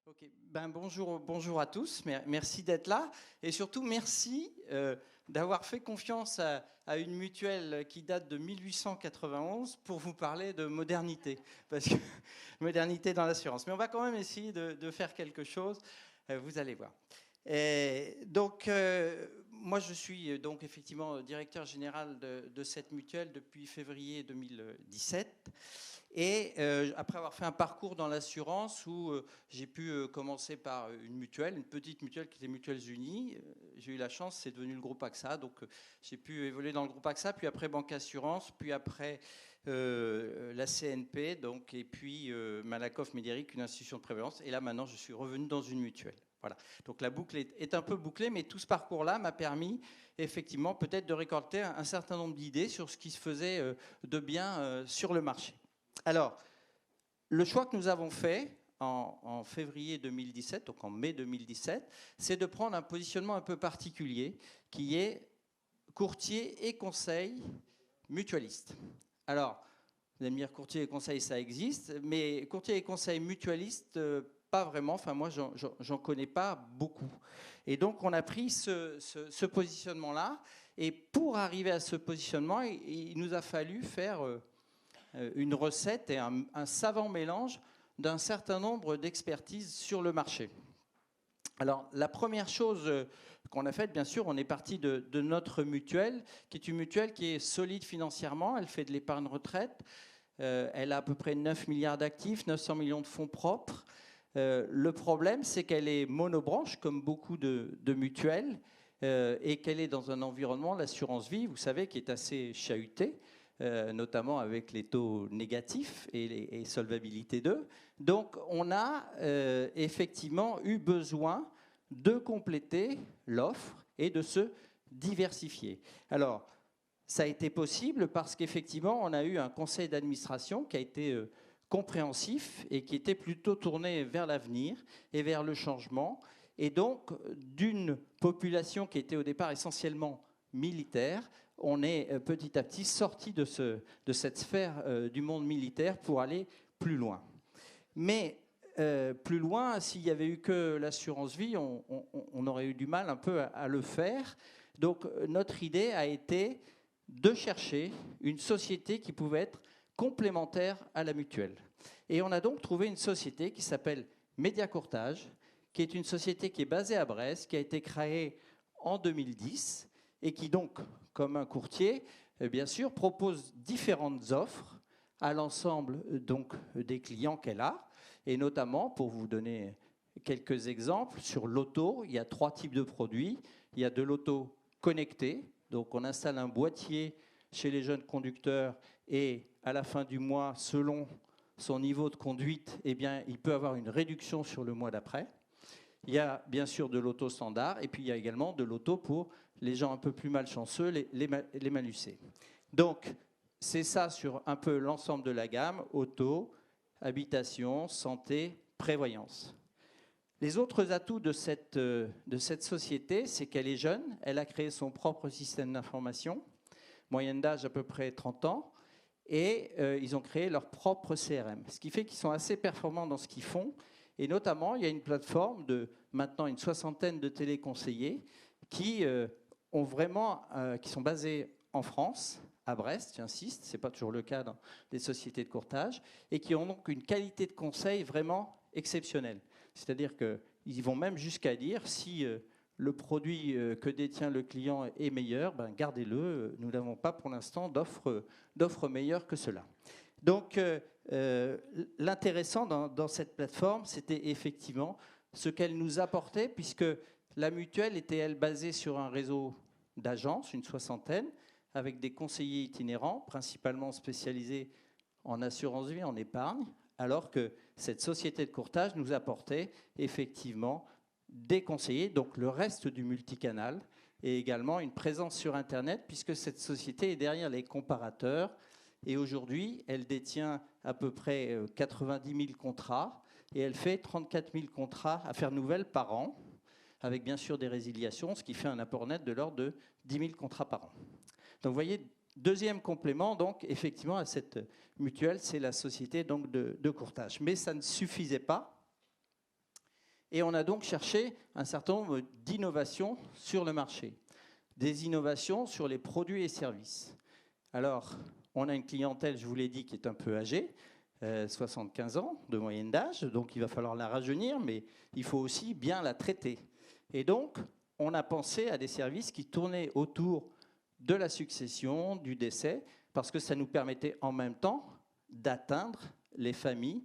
Ok, ben bonjour à tous, merci d'être là et surtout merci d'avoir fait confiance à une mutuelle qui date de 1891 pour vous parler de modernité, parce que modernité dans l'assurance. Mais on va quand même essayer de faire quelque chose, vous allez voir. Et donc, moi je suis donc effectivement directeur général de cette mutuelle depuis février 2017. Et après avoir fait un parcours dans l'assurance où j'ai pu commencer par une mutuelle, une petite mutuelle qui était Mutuelles Unies. J'ai eu la chance, c'est devenu le groupe AXA. Donc j'ai pu évoluer dans le groupe AXA, puis après Banque Assurance, puis après la CNP, donc, et puis Malakoff Médéric, une institution de prévoyance. Et là maintenant, je suis revenu dans une mutuelle. Voilà. Donc la boucle est un peu bouclée, mais tout ce parcours-là m'a permis effectivement peut-être de récolter un certain nombre d'idées sur ce qui se faisait de bien sur le marché. Alors, le choix que nous avons fait en février 2017, donc en mai 2017, c'est de prendre un positionnement un peu particulier qui est courtier et conseil mutualiste. Alors, vous allez me dire courtier et conseil, ça existe, mais courtier et conseil mutualiste, pas vraiment. Enfin, moi, j'en connais pas beaucoup. Et donc, on a pris ce positionnement-là. Et pour arriver à ce positionnement, il nous a fallu faire une recette et un savant mélange d'un certain nombre d'expertises sur le marché. Alors, la première chose qu'on a faite, bien sûr, on est parti de notre mutuelle, qui est une mutuelle qui est solide financièrement. Elle fait de l'épargne retraite. Elle a à peu près 9 milliards d'actifs, 900 millions de fonds propres. Le problème, c'est qu'elle est monobranche, comme beaucoup de mutuelles, et qu'elle est dans un environnement, l'assurance vie, vous savez, qui est assez chahuté. Notamment avec les taux négatifs et solvabilité 2. Donc on a effectivement eu besoin de compléter l'offre et de se diversifier. Alors, ça a été possible parce qu'effectivement, on a eu un conseil d'administration qui a été compréhensif et qui était plutôt tourné vers l'avenir et vers le changement. Et donc, d'une population qui était au départ essentiellement militaire, on est petit à petit sorti de cette sphère du monde militaire pour aller plus loin. Mais plus loin, s'il n'y avait eu que l'assurance vie, on aurait eu du mal un peu à le faire. Donc notre idée a été de chercher une société qui pouvait être complémentaire à la mutuelle. Et on a donc trouvé une société qui s'appelle Média Courtage, qui est une société qui est basée à Brest, qui a été créée en 2010 et qui donc, comme un courtier, bien sûr, propose différentes offres à l'ensemble donc des clients qu'elle a, et notamment, pour vous donner quelques exemples, sur l'auto, il y a 3 types de produits. Il y a de l'auto connecté, donc on installe un boîtier chez les jeunes conducteurs et à la fin du mois, selon son niveau de conduite, eh bien, il peut avoir une réduction sur le mois d'après. Il y a bien sûr de l'auto standard et puis il y a également de l'auto pour les gens un peu plus malchanceux, les malucés. Donc, c'est ça sur un peu l'ensemble de la gamme, auto, habitation, santé, prévoyance. Les autres atouts de cette société, c'est qu'elle est jeune, elle a créé son propre système d'information, moyenne d'âge à peu près 30 ans, et ils ont créé leur propre CRM, ce qui fait qu'ils sont assez performants dans ce qu'ils font. Et notamment, il y a une plateforme de maintenant une 60aine de téléconseillers qui qui sont basés en France, à Brest, j'insiste, ce n'est pas toujours le cas dans les sociétés de courtage, et qui ont donc une qualité de conseil vraiment exceptionnelle. C'est-à-dire qu'ils vont même jusqu'à dire si le produit que détient le client est meilleur, ben gardez-le, nous n'avons pas pour l'instant d'offre meilleure que cela. Donc, l'intéressant dans cette plateforme, c'était effectivement ce qu'elle nous apportait, puisque la mutuelle était, elle, basée sur un réseau d'agences, une 60aine, avec des conseillers itinérants, principalement spécialisés en assurance vie, en épargne, alors que cette société de courtage nous apportait effectivement des conseillers, donc le reste du multicanal, et également une présence sur Internet, puisque cette société est derrière les comparateurs. Et aujourd'hui, elle détient à peu près 90 000 contrats et elle fait 34 000 contrats affaires nouvelles par an, avec bien sûr des résiliations, ce qui fait un apport net de l'ordre de 10 000 contrats par an. Donc vous voyez, deuxième complément, donc effectivement, à cette mutuelle, c'est la société donc, de courtage. Mais ça ne suffisait pas. Et on a donc cherché un certain nombre d'innovations sur le marché, des innovations sur les produits et services. Alors, on a une clientèle, je vous l'ai dit, qui est un peu âgée, 75 ans de moyenne d'âge, donc il va falloir la rajeunir, mais il faut aussi bien la traiter. Et donc, on a pensé à des services qui tournaient autour de la succession, du décès, parce que ça nous permettait en même temps d'atteindre les familles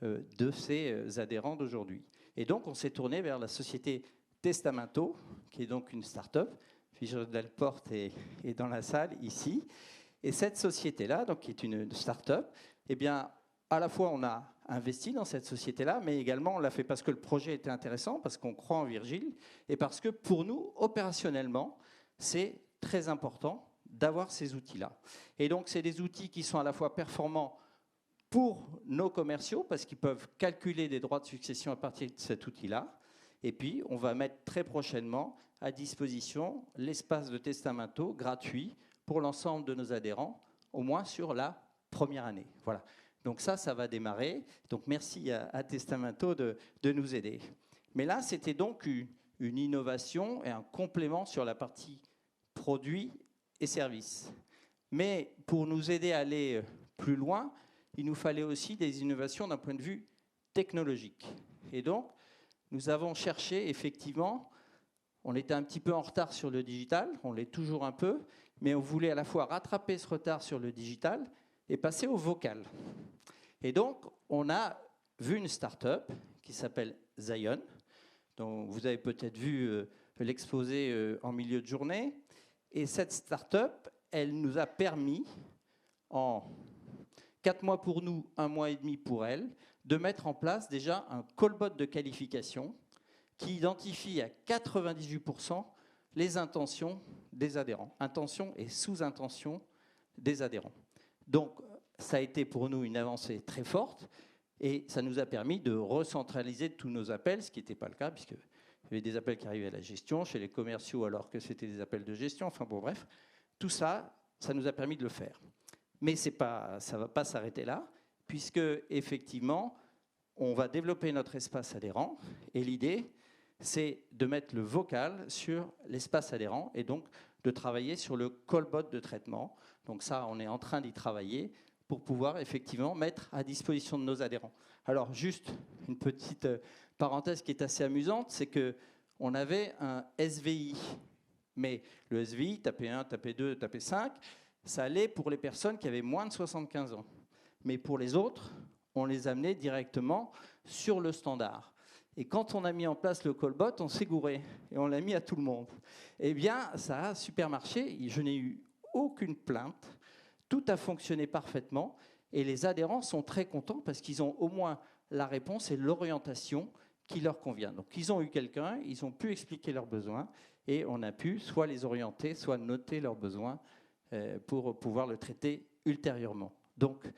de ces adhérents d'aujourd'hui. Et donc, on s'est tourné vers la société Testamento, qui est donc une start-up. Fischer Delporte est dans la salle, ici. Et cette société-là, donc, qui est une start-up, eh bien, à la fois, on a investi dans cette société-là, mais également, on l'a fait parce que le projet était intéressant, parce qu'on croit en Virgile, et parce que, pour nous, opérationnellement, c'est très important d'avoir ces outils-là. Et donc, c'est des outils qui sont à la fois performants pour nos commerciaux, parce qu'ils peuvent calculer des droits de succession à partir de cet outil-là. Et puis, on va mettre très prochainement à disposition l'espace de Testamento gratuit pour l'ensemble de nos adhérents, au moins sur la première année. Voilà. Donc ça va démarrer. Donc merci à Testamento de nous aider. Mais là, c'était donc une innovation et un complément sur la partie produits et services. Mais pour nous aider à aller plus loin, il nous fallait aussi des innovations d'un point de vue technologique. Et donc, nous avons cherché, effectivement, on était un petit peu en retard sur le digital, on l'est toujours un peu, mais on voulait à la fois rattraper ce retard sur le digital et passer au vocal. Et donc, on a vu une start-up qui s'appelle Zion, dont vous avez peut-être vu l'exposé en milieu de journée. Et cette start-up, elle nous a permis, en 4 mois pour nous, 1 mois et demi pour elle, de mettre en place déjà un callbot de qualification qui identifie à 98% les intentions des adhérents, intentions et sous-intentions des adhérents. Donc, ça a été pour nous une avancée très forte et ça nous a permis de recentraliser tous nos appels, ce qui n'était pas le cas, puisqu'il y avait des appels qui arrivaient à la gestion, chez les commerciaux, alors que c'était des appels de gestion. Enfin bon, bref, tout ça, ça nous a permis de le faire. Mais ça ne va pas s'arrêter là, puisque effectivement, on va développer notre espace adhérent et l'idée, c'est de mettre le vocal sur l'espace adhérent et donc de travailler sur le callbot de traitement. Donc ça, on est en train d'y travailler pour pouvoir effectivement mettre à disposition de nos adhérents. Alors juste une petite parenthèse qui est assez amusante, c'est qu'on avait un SVI, mais le SVI, tapez 1, tapez 2, tapez 5, ça allait pour les personnes qui avaient moins de 75 ans. Mais pour les autres, on les amenait directement sur le standard. Et quand on a mis en place le callbot, on s'est gouré et on l'a mis à tout le monde. Eh bien, ça a super marché. Je n'ai eu aucune plainte. Tout a fonctionné parfaitement et les adhérents sont très contents parce qu'ils ont au moins la réponse et l'orientation qui leur convient. Donc, ils ont eu quelqu'un, ils ont pu expliquer leurs besoins et on a pu soit les orienter, soit noter leurs besoins pour pouvoir le traiter ultérieurement. Donc,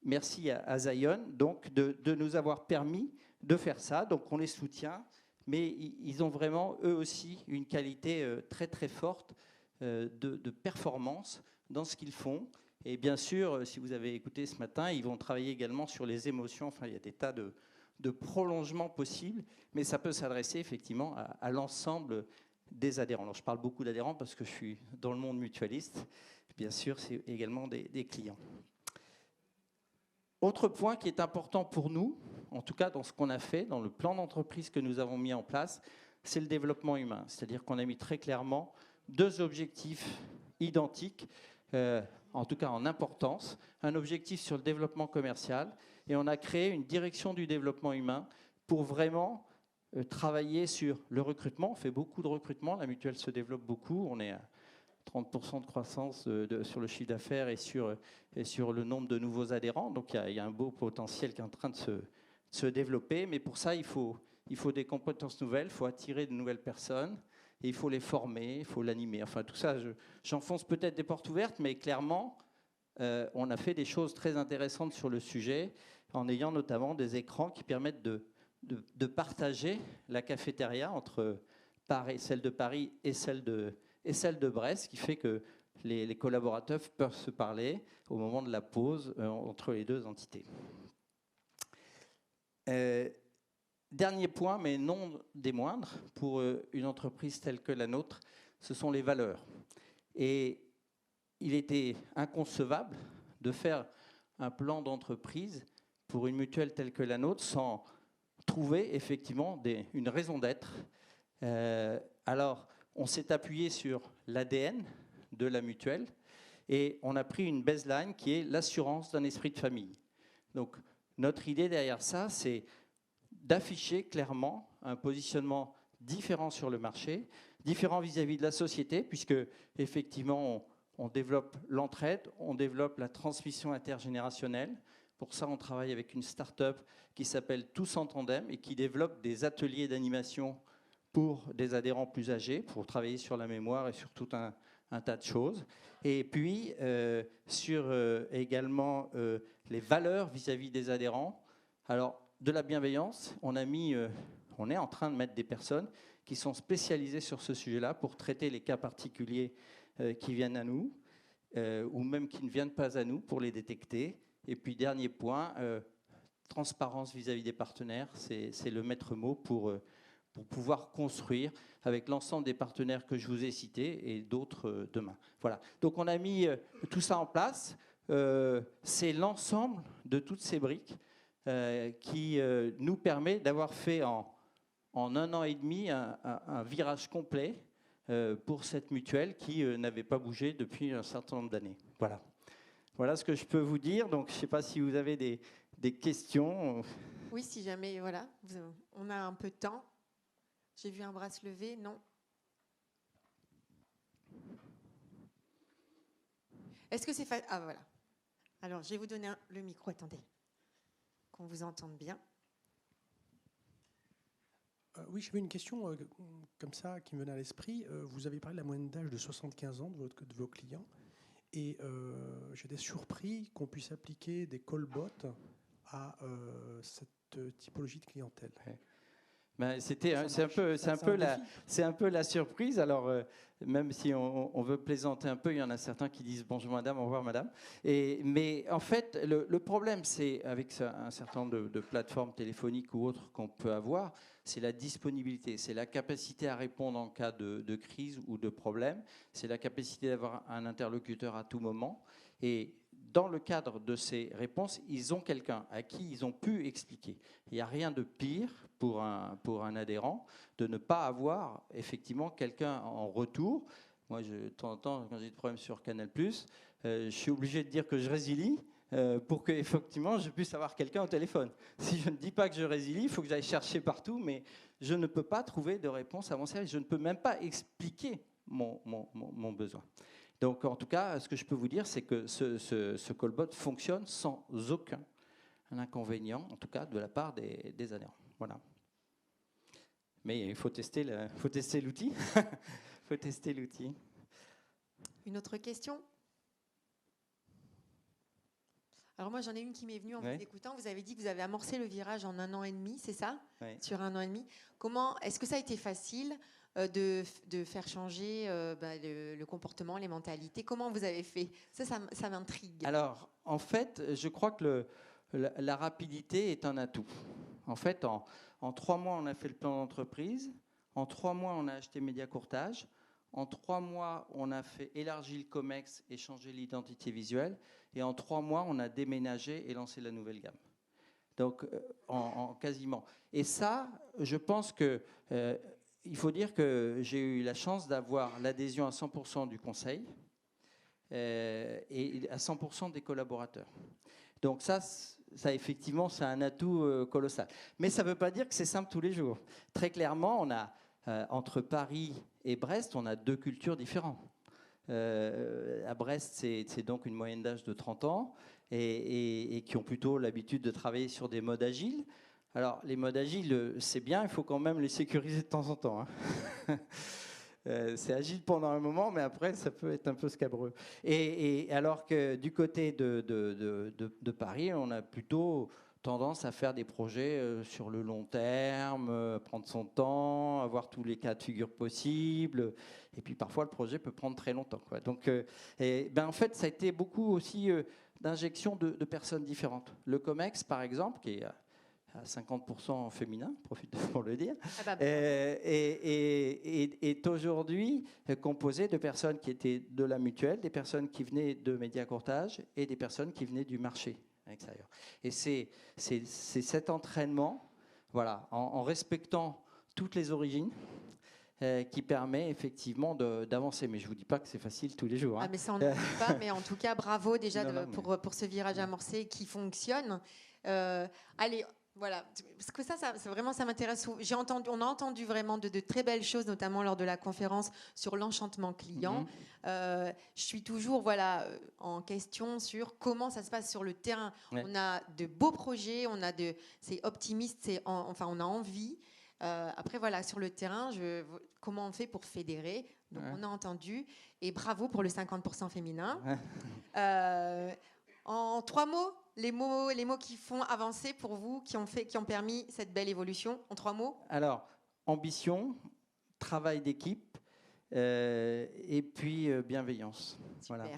merci à Zion donc, de nous avoir permis de faire ça. Donc, on les soutient, mais ils ont vraiment, eux aussi, une qualité très, très forte de performance dans ce qu'ils font. Et bien sûr, si vous avez écouté ce matin, ils vont travailler également sur les émotions. Enfin, il y a des tas de prolongements possibles, mais ça peut s'adresser effectivement à l'ensemble des adhérents. Alors, je parle beaucoup d'adhérents parce que je suis dans le monde mutualiste. Bien sûr, c'est également des clients. Autre point qui est important pour nous, en tout cas dans ce qu'on a fait, dans le plan d'entreprise que nous avons mis en place, c'est le développement humain. C'est-à-dire qu'on a mis très clairement 2 objectifs identiques, en tout cas en importance, un objectif sur le développement commercial et on a créé une direction du développement humain pour vraiment travailler sur le recrutement. On fait beaucoup de recrutement, la mutuelle se développe beaucoup, on est à 30% de croissance sur le chiffre d'affaires et sur le nombre de nouveaux adhérents. Donc il y a un beau potentiel qui est en train de se développer, mais pour ça il faut des compétences nouvelles, il faut attirer de nouvelles personnes. Et il faut les former, il faut l'animer. Enfin, tout ça, j'enfonce peut-être des portes ouvertes, mais clairement, on a fait des choses très intéressantes sur le sujet, en ayant notamment des écrans qui permettent de partager la cafétéria entre celle de Paris et celle de Brest, ce qui fait que les collaborateurs peuvent se parler au moment de la pause entre les 2 entités. dernier point, mais non des moindres, pour une entreprise telle que la nôtre, ce sont les valeurs. Et il était inconcevable de faire un plan d'entreprise pour une mutuelle telle que la nôtre sans trouver effectivement une raison d'être. Alors, on s'est appuyé sur l'ADN de la mutuelle et on a pris une baseline qui est l'assurance d'un esprit de famille. Donc, notre idée derrière ça, c'est d'afficher clairement un positionnement différent sur le marché, différent vis-à-vis de la société, puisque effectivement, on développe l'entraide, on développe la transmission intergénérationnelle. Pour ça, on travaille avec une start-up qui s'appelle Tous en Tandem et qui développe des ateliers d'animation pour des adhérents plus âgés, pour travailler sur la mémoire et sur tout un tas de choses. Et puis, sur également les valeurs vis-à-vis des adhérents. Alors, de la bienveillance, on est en train de mettre des personnes qui sont spécialisées sur ce sujet-là pour traiter les cas particuliers qui viennent à nous, ou même qui ne viennent pas à nous, pour les détecter. Et puis, dernier point, transparence vis-à-vis des partenaires, c'est le maître mot pour pouvoir construire avec l'ensemble des partenaires que je vous ai cités et d'autres demain. Voilà. Donc, on a mis tout ça en place. C'est l'ensemble de toutes ces briques qui nous permet d'avoir fait en 1 an et demi un virage complet pour cette mutuelle qui n'avait pas bougé depuis un certain nombre d'années. Voilà. Voilà ce que je peux vous dire. Donc, je ne sais pas si vous avez des questions. Oui, si jamais, voilà, on a un peu de temps. J'ai vu un bras se lever, non? Est-ce que c'est facile? Ah, voilà. Alors, je vais vous donner le micro, attendez, qu'on vous entende bien. Oui, j'avais une question comme ça qui me venait à l'esprit. Vous avez parlé de la moyenne d'âge de 75 ans de vos clients. Et j'étais surpris qu'on puisse appliquer des callbots à cette typologie de clientèle. Ouais. Ben, c'est un peu la surprise. Alors, même si on veut plaisanter un peu, il y en a certains qui disent bonjour madame, au revoir madame. Mais en fait, le problème, c'est avec un certain nombre de plateformes téléphoniques ou autres qu'on peut avoir, c'est la disponibilité, c'est la capacité à répondre en cas de crise ou de problème, c'est la capacité d'avoir un interlocuteur à tout moment. Et dans le cadre de ces réponses, ils ont quelqu'un à qui ils ont pu expliquer. Il n'y a rien de pire pour un adhérent de ne pas avoir effectivement quelqu'un en retour. Moi, de temps en temps, quand j'ai des problèmes sur Canal+, je suis obligé de dire que je résilie pour que effectivement je puisse avoir quelqu'un au téléphone. Si je ne dis pas que je résilie, il faut que j'aille chercher partout, mais je ne peux pas trouver de réponse à mon service. Je ne peux même pas expliquer mon besoin. Donc, en tout cas, ce que je peux vous dire, c'est que ce callbot fonctionne sans aucun inconvénient, en tout cas de la part des adhérents. Voilà. Mais il faut tester l'outil. Faut tester l'outil. Une autre question? Alors moi, j'en ai une qui m'est venue en vous écoutant. Vous avez dit que vous avez amorcé le virage en 1 an et demi, c'est ça? Sur 1 an et demi. Est-ce que ça a été facile de faire changer le comportement, les mentalités? Comment vous avez fait? Ça m'intrigue. Alors, en fait, je crois que la rapidité est un atout. En fait, en 3 mois, on a fait le plan d'entreprise. En 3 mois, on a acheté Média Courtage. En 3 mois, on a élargi le COMEX et changé l'identité visuelle. Et en 3 mois, on a déménagé et lancé la nouvelle gamme. Donc, en quasiment. Et ça, je pense que il faut dire que j'ai eu la chance d'avoir l'adhésion à 100% du conseil et à 100% des collaborateurs. Donc ça effectivement, c'est un atout colossal. Mais ça ne veut pas dire que c'est simple tous les jours. Très clairement, on a, entre Paris et Brest, on a 2 cultures différentes. À Brest, c'est donc une moyenne d'âge de 30 ans et qui ont plutôt l'habitude de travailler sur des modes agiles. Alors, les modes agiles, c'est bien, il faut quand même les sécuriser de temps en temps. Hein. C'est agile pendant un moment, mais après, ça peut être un peu scabreux. Et alors que du côté de Paris, on a plutôt tendance à faire des projets sur le long terme, prendre son temps, avoir tous les cas de figure possibles. Et puis parfois, le projet peut prendre très longtemps, quoi. Donc, en fait, ça a été beaucoup aussi d'injection de personnes différentes. Le COMEX, par exemple, qui est à 50% féminin, profite pour le dire, Ah bah, est aujourd'hui composé de personnes qui étaient de la mutuelle, des personnes qui venaient de Média-Courtage et des personnes qui venaient du marché extérieur. Et c'est cet entraînement, voilà, en respectant toutes les origines, qui permet effectivement d'avancer. Mais je ne vous dis pas que c'est facile tous les jours. Hein. Ah, mais ça, on ne dit pas. Mais en tout cas, bravo déjà pour ce virage amorcé qui fonctionne. Allez, voilà. Parce que ça vraiment, ça m'intéresse. On a entendu vraiment de très belles choses, notamment lors de la conférence sur l'enchantement client. Je suis toujours en question sur comment ça se passe sur le terrain. Ouais. On a de beaux projets, c'est optimiste, on a envie. Après, voilà, sur le terrain, comment on fait pour fédérer? Donc, on a entendu. Et bravo pour le 50% féminin. En 3 mots, les mots qui font avancer pour vous, qui ont permis cette belle évolution, en 3 mots? Alors, ambition, travail d'équipe et puis bienveillance. Super. Voilà.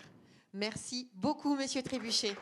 Merci beaucoup, Monsieur Trébuchet.